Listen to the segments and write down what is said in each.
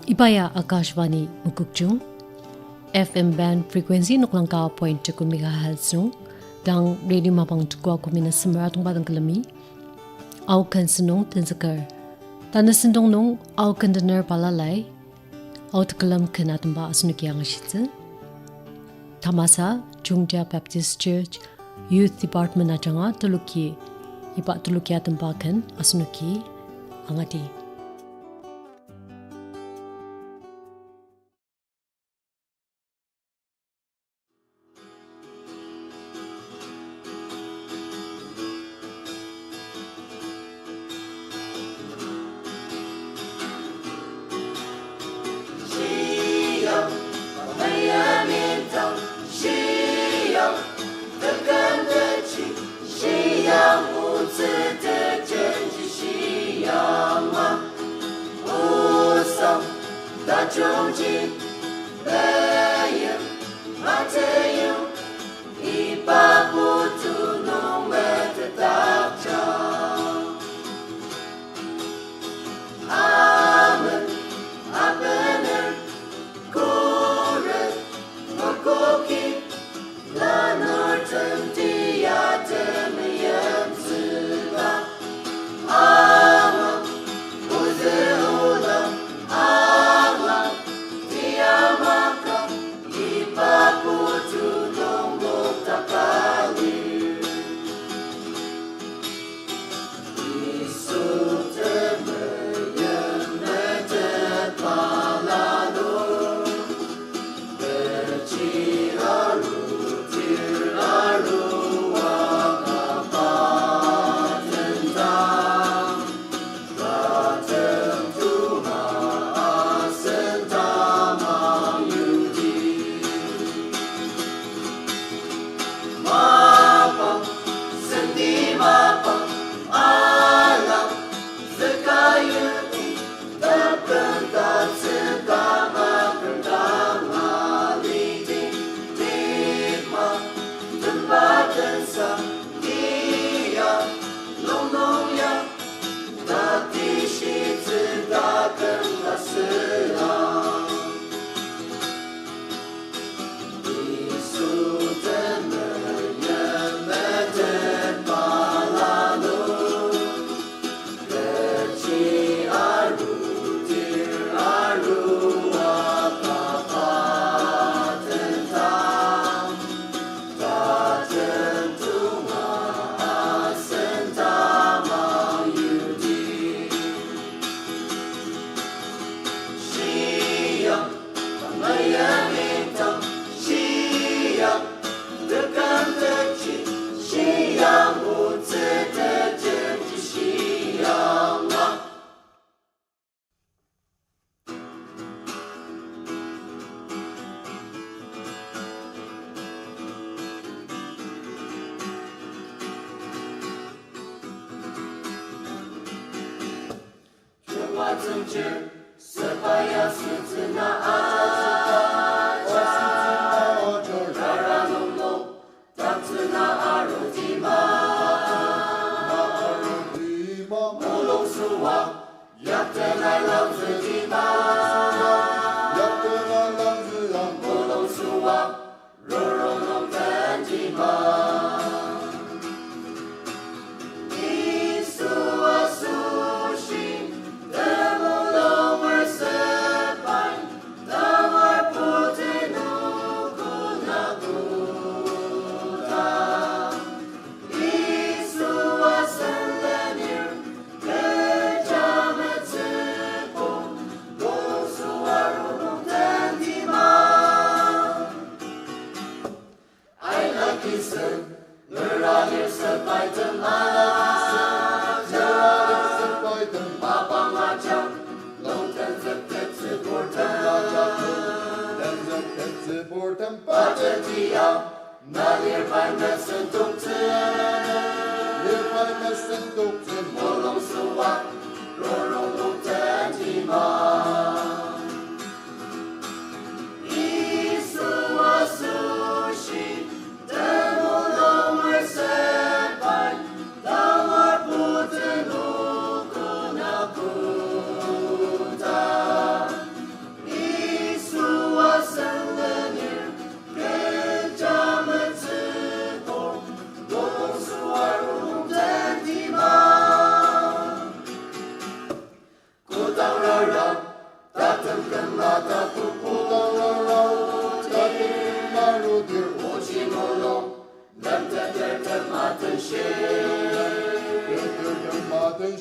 Ibaya Akashvani Mukukjung FM band frequency nuklangka point to megahertz nung dang radio mapang tukwa kumina samra tung badang kalami au kansunong tensakar tanasindong nung au kandaner palalai au takalam kanatamba asnukyang shitsa Tamasa Jungja Baptist Church Youth Department ajanga tuluki iba tuluki atambakan asnuki angati Who are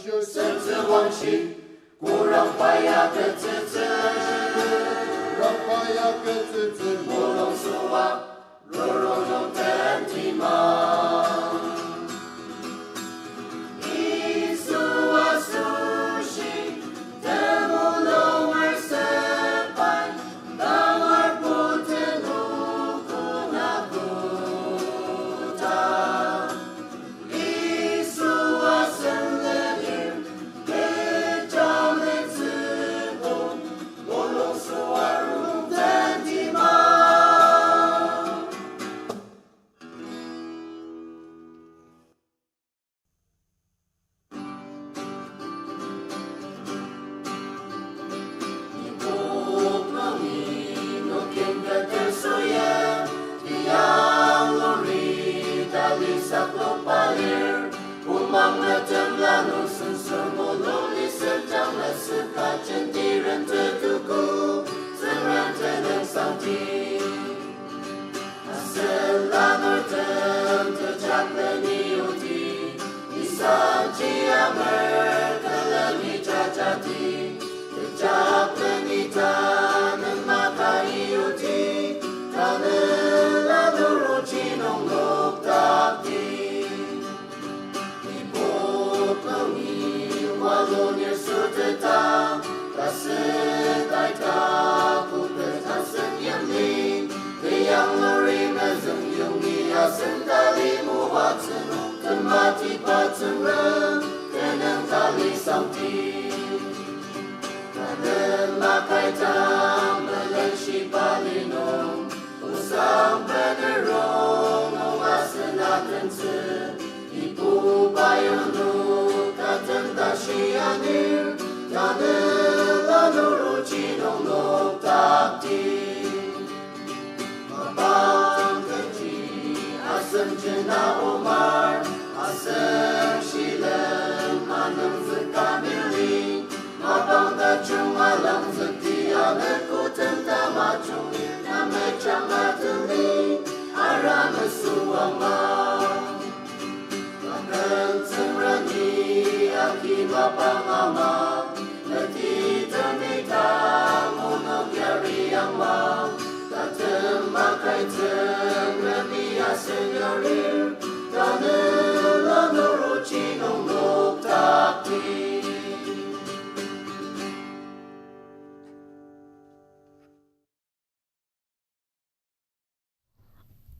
甚至往昔，故让拜呀个子子，让拜呀个子子，不拢苏瓦，若若用天地嘛。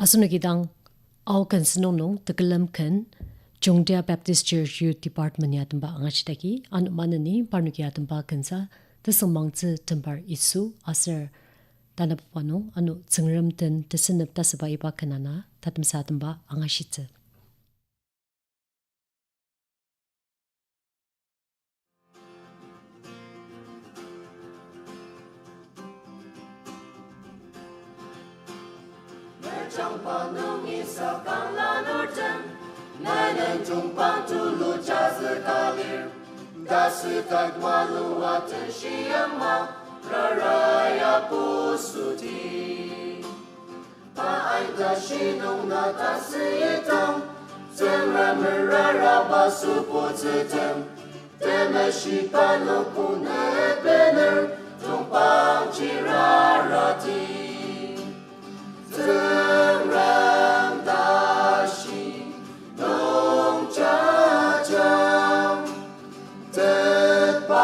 Asunagidang au kan sinonong tekalam kan Jongdia Baptist Church Youth Department ya tamba angachitaki anu manani parnukia tamba kansa tasangmangtse tambar isu asar tanapano anu tsangramten tasanap tasaba iba kanana tatamsa tamba angashitse. Panung isa kang lanurten, nanen tumpang tulu jaza kalir, dasi kagwalu atan siyama, raraya pusuti. Paay da sinong natasiyitang, tenra merara basupo zitem, teme shipano pune bener, tumpang chirarati. Tengram dashi dong jajang tepalanor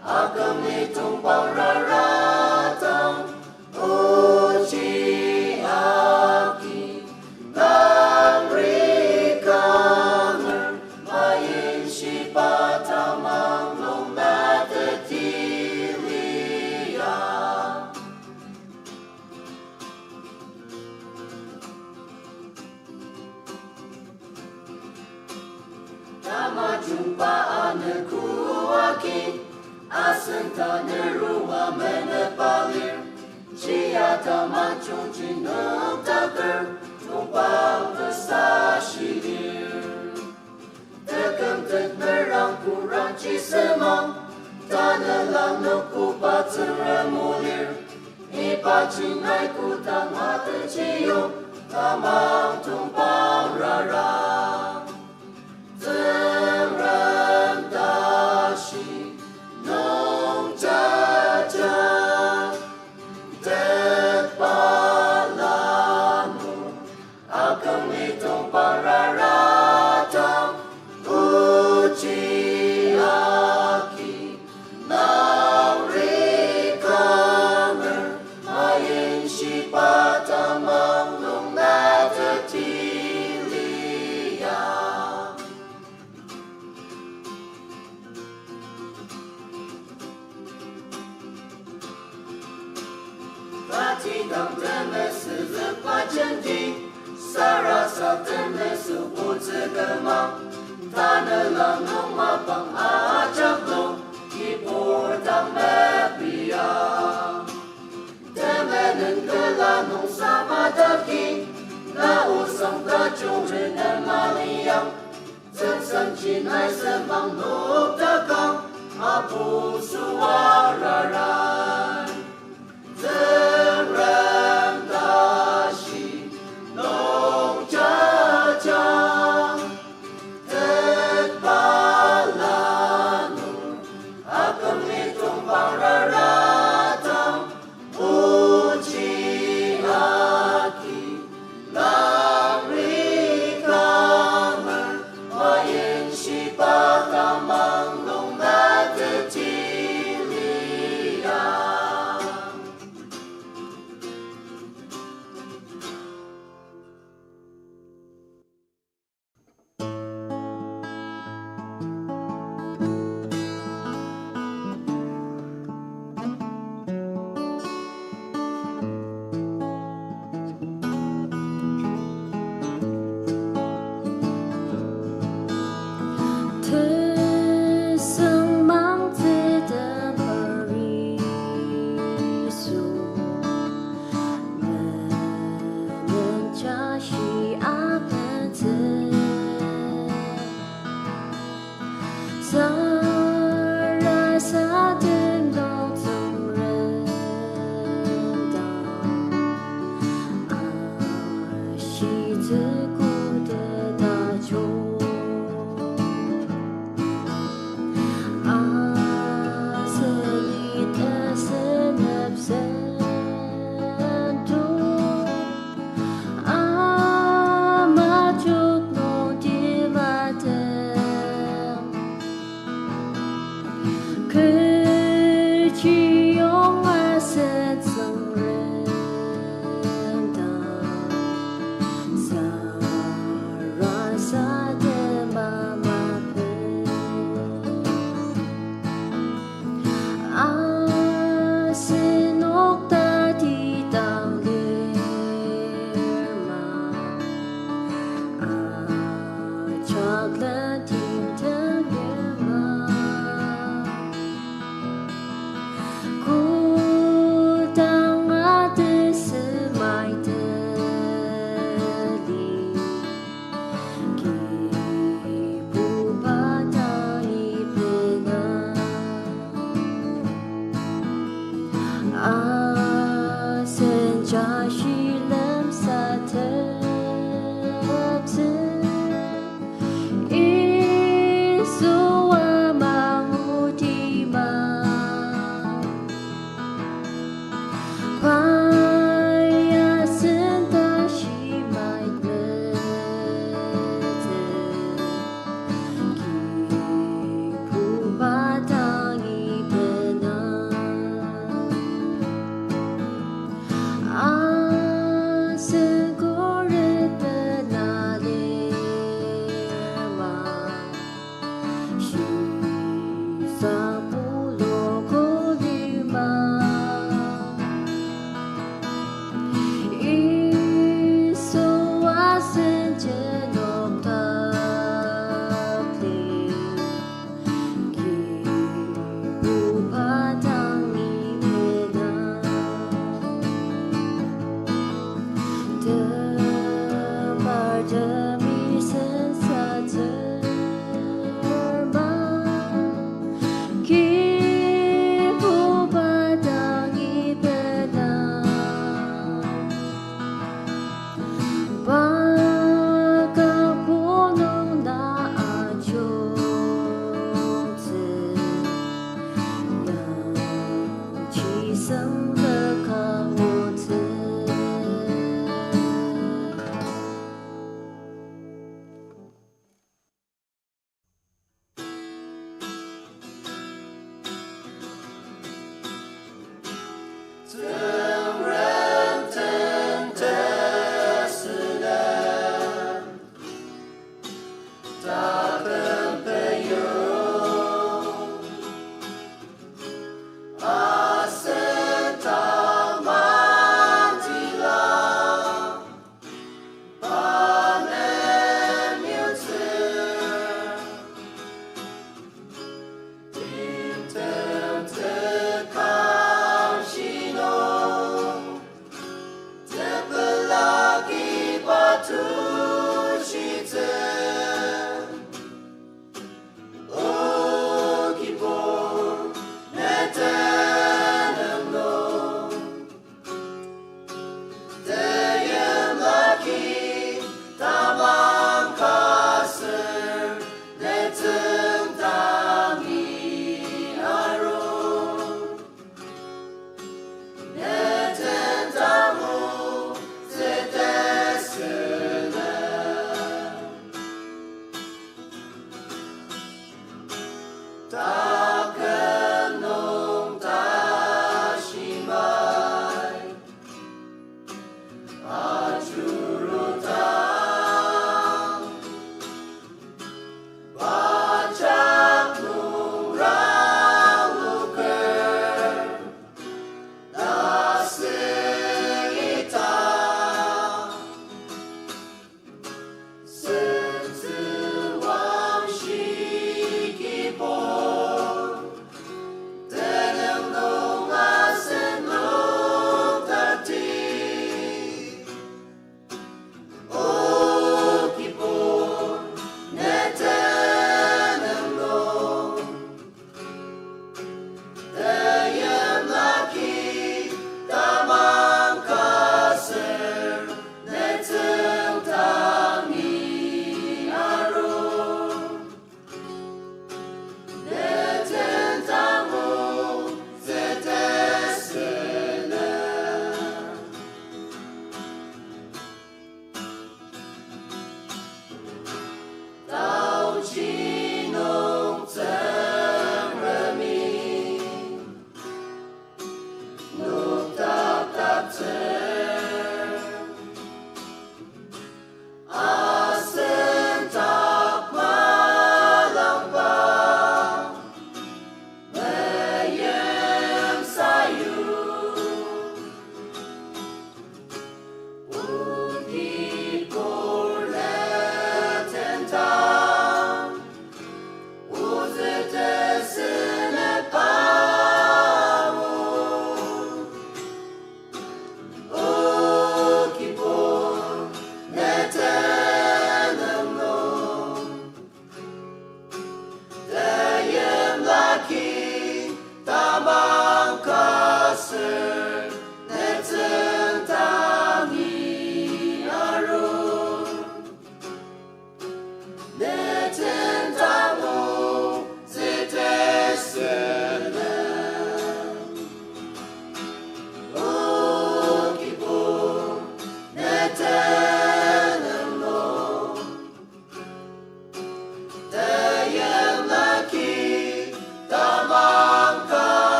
agam itong pararatang uji aki tamrikanger mayin shipatamang jumpaan kuaki asenta nerua menepalir siata macung cinung taker tumpang kesashidir tekem tek merang kurang cisemang tanah lang nukupat seremulir ipacinai kutang mata cium tamang tumpang rarang 当真的是人把真谛，萨拉萨真的是不知个嘛，他能让侬嘛帮阿扎侬，一波当没必要，他们能个让侬萨巴达基，那我上的众人的玛利亚，真生气乃是忙碌的刚，阿不是瓦拉然。真人大喜，农家家，真巴拉努，阿格米中邦拉拉当，乌吉阿基，拉里卡门，马延西巴达芒隆那的吉利亚。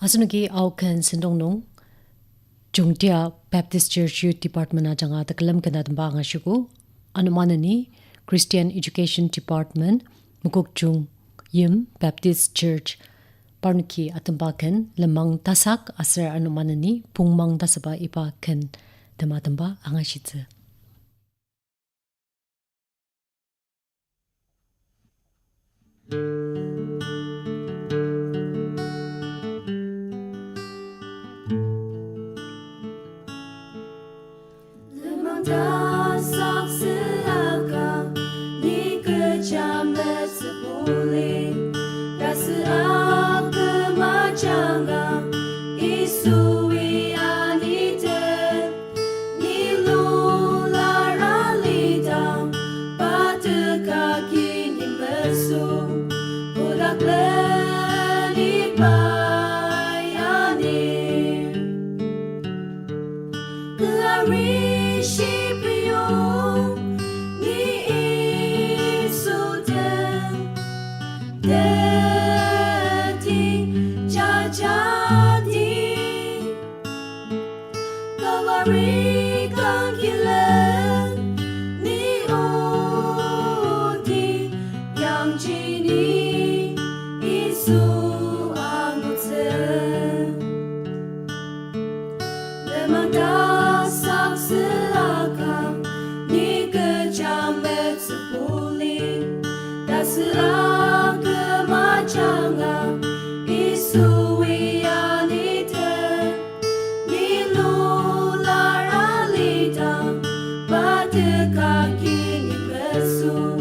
Asunuki aukan sindongnong Jungtia Baptist Church Youth Department na janga takalam kana tamba nga shuku anumanani Christian Education Department mukuk jung Yim Baptist Church parnuki atambakan lamang tasak asar anumanani pungmang tasaba ipa kan tamba anga shitsa. Dasak seakan ni kecamat sepulih Dasak kemacangan isui anite Ni lular alidang pada kaki ni besu Budak leni bayani Kelari Shipyo ni isuden Dedi jajadi Kalari kangkilen ni odi Yang jini isu anguten Lemang dasak seakan ni kecamat sepulih Dasak kemacangan isui anite Ni lular alidang pada kaki ni besu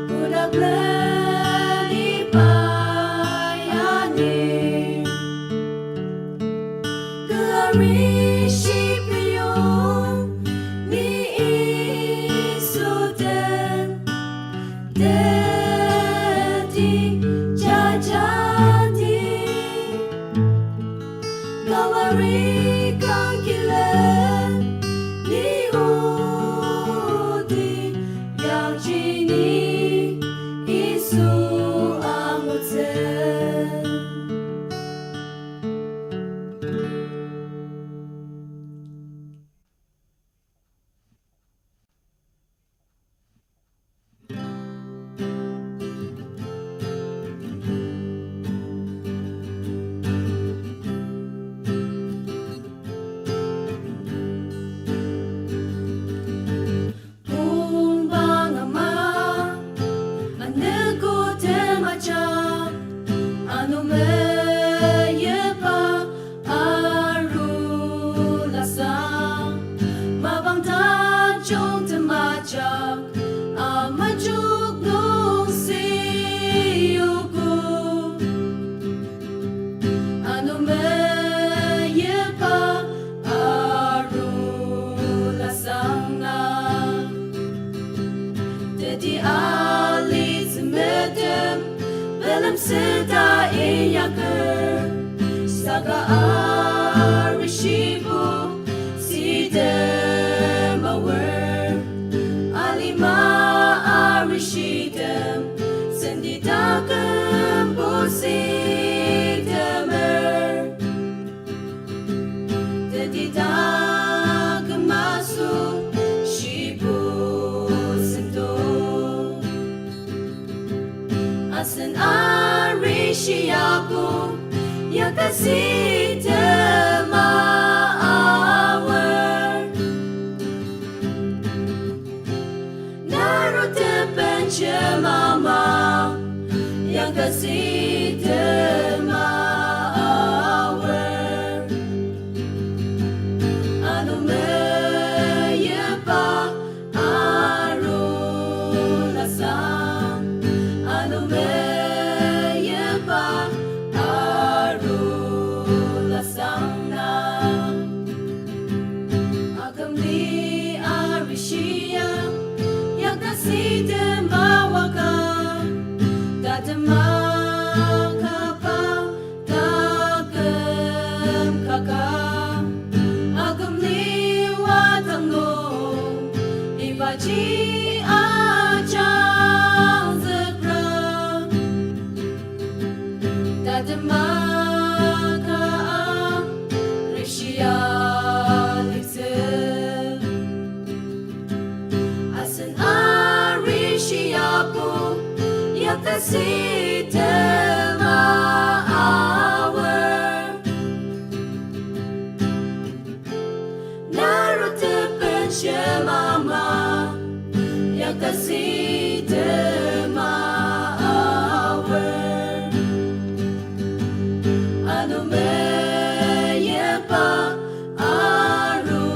Budak leni bayani Kelari shipyo ni isuden Dedi jajadi Kelari kangkilen ni udi Yang jini isu anguten Pumbang ama Aneku temacam Anu meyepa arulasang Mabang tajong temacam Amajuk nung siyuku Anu meyepa arulasang na Dedi alit medem Belum seda iyaker Saga arishibu Sidem awer Alima arishidem Sendidakem busidemer Dedi dakem masuk Shibu sendo Asen arishiabu Ya kasih temawar Naruto pencemama Yang kasih temawar ji a chang the ground that the maka rishia little as an arishia po yakasite ma Mama, yakasite maawe, ano me yepa arulasa,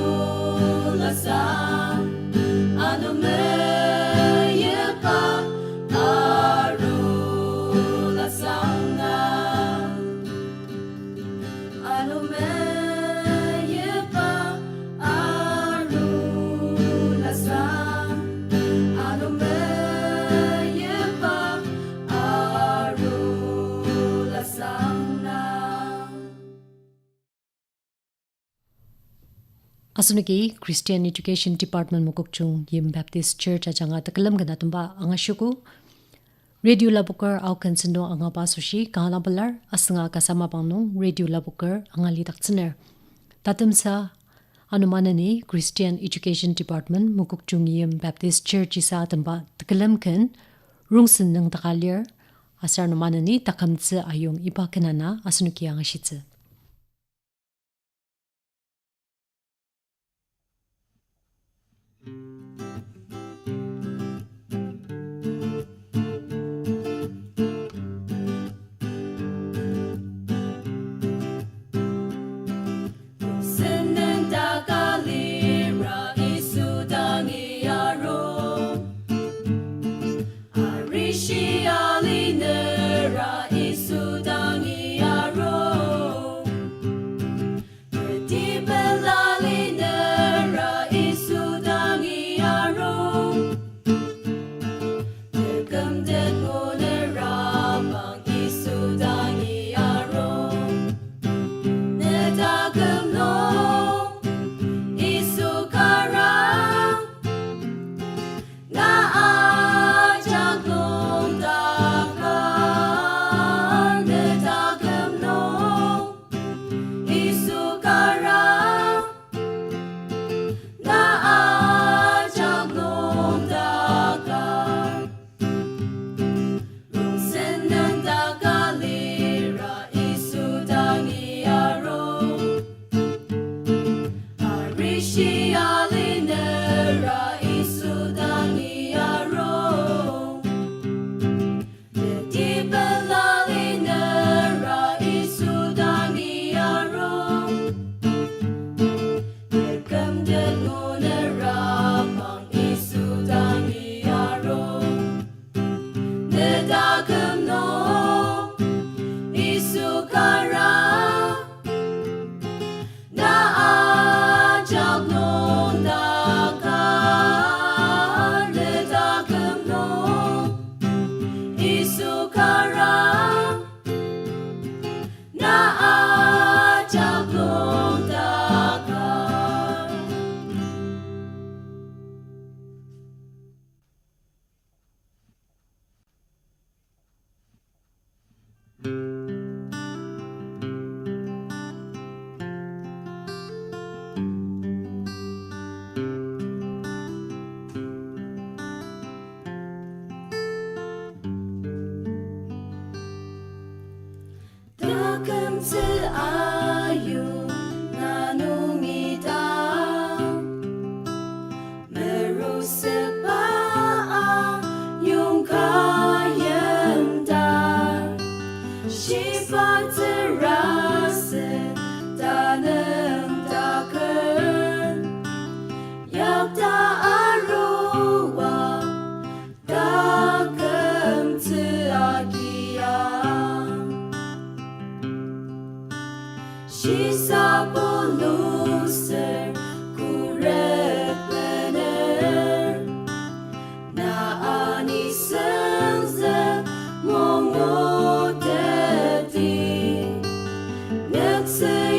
ano me yepa arulasa nga, ano me. Asunagi Christian Education Department mukukchung Yim Baptist Church ajanga takalam gana tumba angashuku Radio Labukar au kansindo anga pasushi kala balar asanga kasama panung Radio Labukar angali taksiner tatumsa anumanani Christian Education Department mukukchung Yim Baptist Church isa tamba takalam kan rungsin nang takalir asar numanani takamtsa ayong iba kanana asunuki angashitsa. Say